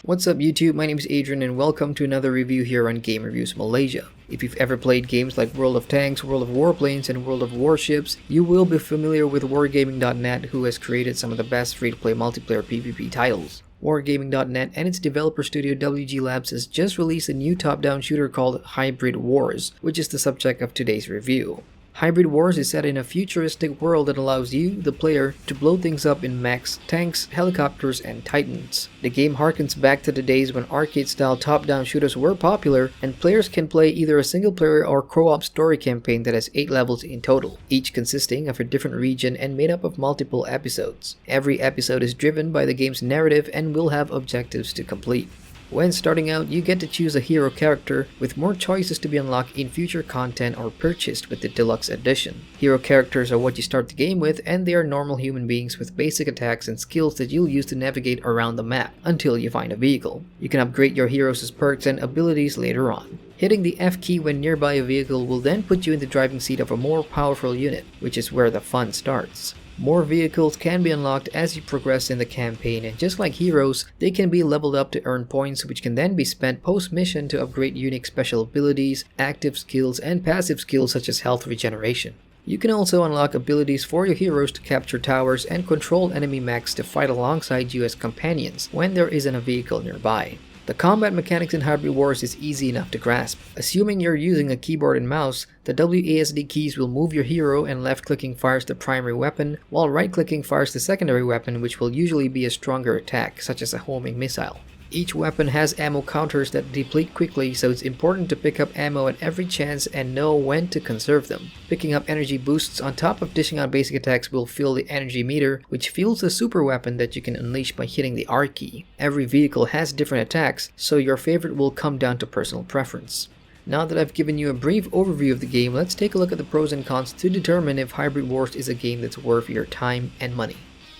What's up YouTube, my name is Adrian and welcome to another review here on Game Reviews Malaysia. If you've ever played games like World of Tanks, World of Warplanes, and World of Warships, you will be familiar with Wargaming.net, who has created some of the best free-to-play multiplayer PvP titles. Wargaming.net and its developer studio WG Labs has just released a new top-down shooter called Hybrid Wars, which is the subject of today's review. Hybrid Wars is set in a futuristic world that allows you, the player, to blow things up in mechs, tanks, helicopters, and titans. The game harkens back to the days when arcade-style top-down shooters were popular, and players can play either a single-player or co-op story campaign that has 8 levels in total, each consisting of a different region and made up of multiple episodes. Every episode is driven by the game's narrative and will have objectives to complete. When starting out, you get to choose a hero character, with more choices to be unlocked in future content or purchased with the deluxe edition. Hero characters are what you start the game with, and they are normal human beings with basic attacks and skills that you'll use to navigate around the map, until you find a vehicle. You can upgrade your heroes' perks and abilities later on. Hitting the F key when nearby a vehicle will then put you in the driving seat of a more powerful unit, which is where the fun starts. More vehicles can be unlocked as you progress in the campaign, and just like heroes, they can be leveled up to earn points, which can then be spent post-mission to upgrade unique special abilities, active skills, and passive skills such as health regeneration. You can also unlock abilities for your heroes to capture towers and control enemy mechs to fight alongside you as companions when there isn't a vehicle nearby. The combat mechanics in Hybrid Wars is easy enough to grasp. Assuming you're using a keyboard and mouse, the WASD keys will move your hero, and left-clicking fires the primary weapon, while right-clicking fires the secondary weapon, which will usually be a stronger attack, such as a homing missile. Each weapon has ammo counters that deplete quickly, so it's important to pick up ammo at every chance and know when to conserve them. Picking up energy boosts on top of dishing out basic attacks will fill the energy meter, which fuels the super weapon that you can unleash by hitting the R key. Every vehicle has different attacks, so your favorite will come down to personal preference. Now that I've given you a brief overview of the game, let's take a look at the pros and cons to determine if Hybrid Wars is a game that's worth your time and money.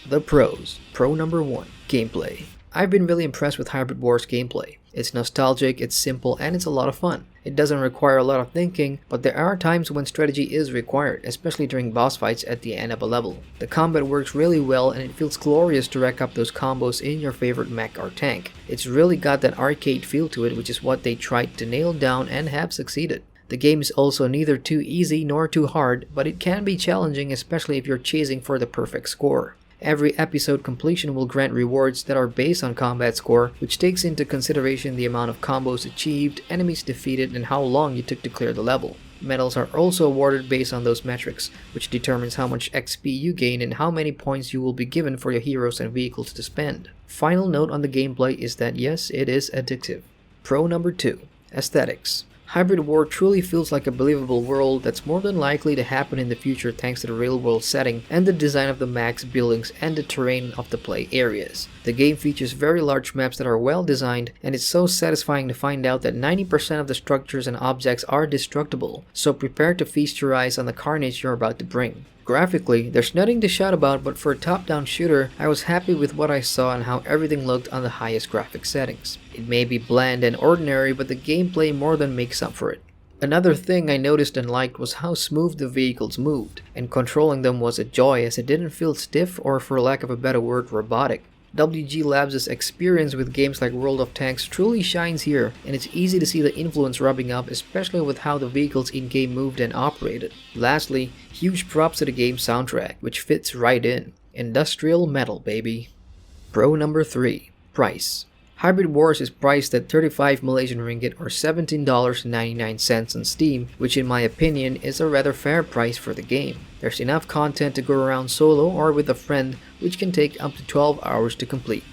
The pros. Pro number 1. Gameplay. I've been really impressed with Hybrid Wars gameplay. It's nostalgic, it's simple, and it's a lot of fun. It doesn't require a lot of thinking, but there are times when strategy is required, especially during boss fights at the end of a level. The combat works really well, and it feels glorious to rack up those combos in your favorite mech or tank. It's really got that arcade feel to it, which is what they tried to nail down and have succeeded. The game is also neither too easy nor too hard, but it can be challenging, especially if you're chasing for the perfect score. Every episode completion will grant rewards that are based on combat score, which takes into consideration the amount of combos achieved, enemies defeated, and how long you took to clear the level. Medals are also awarded based on those metrics, which determines how much XP you gain and how many points you will be given for your heroes and vehicles to spend. Final note on the gameplay is that yes, it is addictive. Pro number 2. Aesthetics. Hybrid War truly feels like a believable world that's more than likely to happen in the future thanks to the real-world setting and the design of the mechs, buildings, and the terrain of the play areas. The game features very large maps that are well designed, and it's so satisfying to find out that 90% of the structures and objects are destructible, so prepare to feast your eyes on the carnage you're about to bring. Graphically, there's nothing to shout about, but for a top-down shooter, I was happy with what I saw and how everything looked on the highest graphic settings. It may be bland and ordinary, but the gameplay more than makes up for it. Another thing I noticed and liked was how smooth the vehicles moved, and controlling them was a joy as it didn't feel stiff or, for lack of a better word, robotic. WG Labs' experience with games like World of Tanks truly shines here, and it's easy to see the influence rubbing up, especially with how the vehicles in-game moved and operated. Lastly, huge props to the game's soundtrack, which fits right in. Industrial metal, baby. Pro number 3. Price. Hybrid Wars is priced at 35 Malaysian ringgit or $17.99 on Steam, which in my opinion is a rather fair price for the game. There's enough content to go around solo or with a friend, which can take up to 12 hours to complete.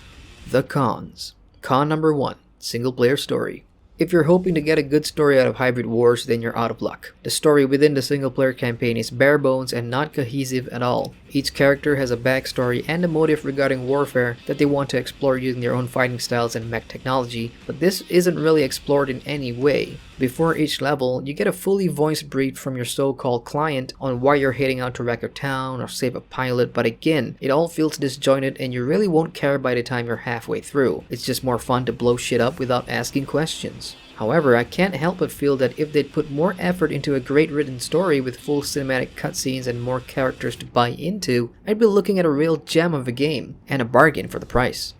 The cons. Con number 1. Single player story. If you're hoping to get a good story out of Hybrid Wars, then you're out of luck. The story within the single player campaign is bare bones and not cohesive at all. Each character has a backstory and a motive regarding warfare that they want to explore using their own fighting styles and mech technology, but this isn't really explored in any way. Before each level, you get a fully voiced brief from your so-called client on why you're heading out to wreck a town or save a pilot, but again, it all feels disjointed and you really won't care by the time you're halfway through. It's just more fun to blow shit up without asking questions. However, I can't help but feel that if they'd put more effort into a great written story with full cinematic cutscenes and more characters to buy into, I'd be looking at a real gem of a game, and a bargain for the price.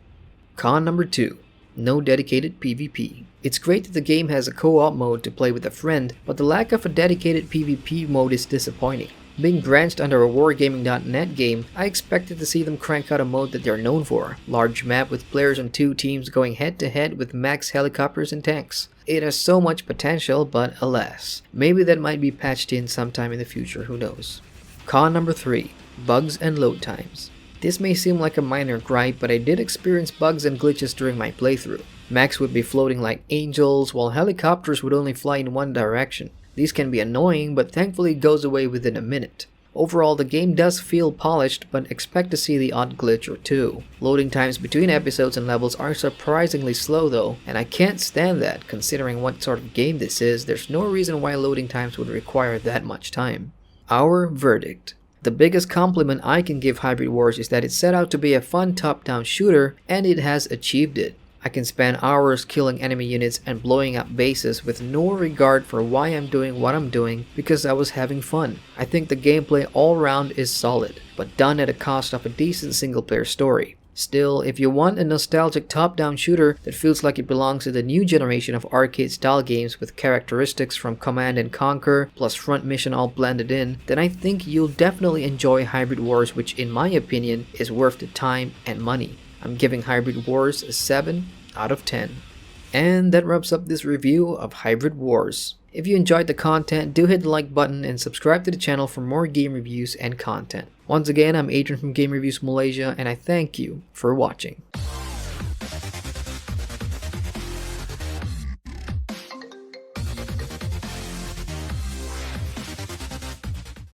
Con number 2. No dedicated PvP. It's great that the game has a co-op mode to play with a friend, but the lack of a dedicated PvP mode is disappointing. Being branched under a wargaming.net game, I expected to see them crank out a mode that they're known for. Large map with players on 2 teams going head to head with mechs, helicopters, and tanks. It has so much potential, but alas. Maybe that might be patched in sometime in the future, who knows. Con number 3. Bugs and load times. This may seem like a minor gripe, but I did experience bugs and glitches during my playthrough. Mechs would be floating like angels, while helicopters would only fly in one direction. These can be annoying, but thankfully it goes away within a minute. Overall, the game does feel polished, but expect to see the odd glitch or two. Loading times between episodes and levels are surprisingly slow though, and I can't stand that. Considering what sort of game this is, there's no reason why loading times would require that much time. Our verdict. The biggest compliment I can give Hybrid Wars is that it set out to be a fun top-down shooter, and it has achieved it. I can spend hours killing enemy units and blowing up bases with no regard for why I'm doing what I'm doing because I was having fun. I think the gameplay all around is solid, but done at a cost of a decent single player story. Still, if you want a nostalgic top-down shooter that feels like it belongs to the new generation of arcade-style games with characteristics from Command & Conquer plus front mission all blended in, then I think you'll definitely enjoy Hybrid Wars, which in my opinion is worth the time and money. I'm giving Hybrid Wars a 7 out of 10. And that wraps up this review of Hybrid Wars. If you enjoyed the content, do hit the like button and subscribe to the channel for more game reviews and content. Once again, I'm Adrian from Game Reviews Malaysia, and I thank you for watching.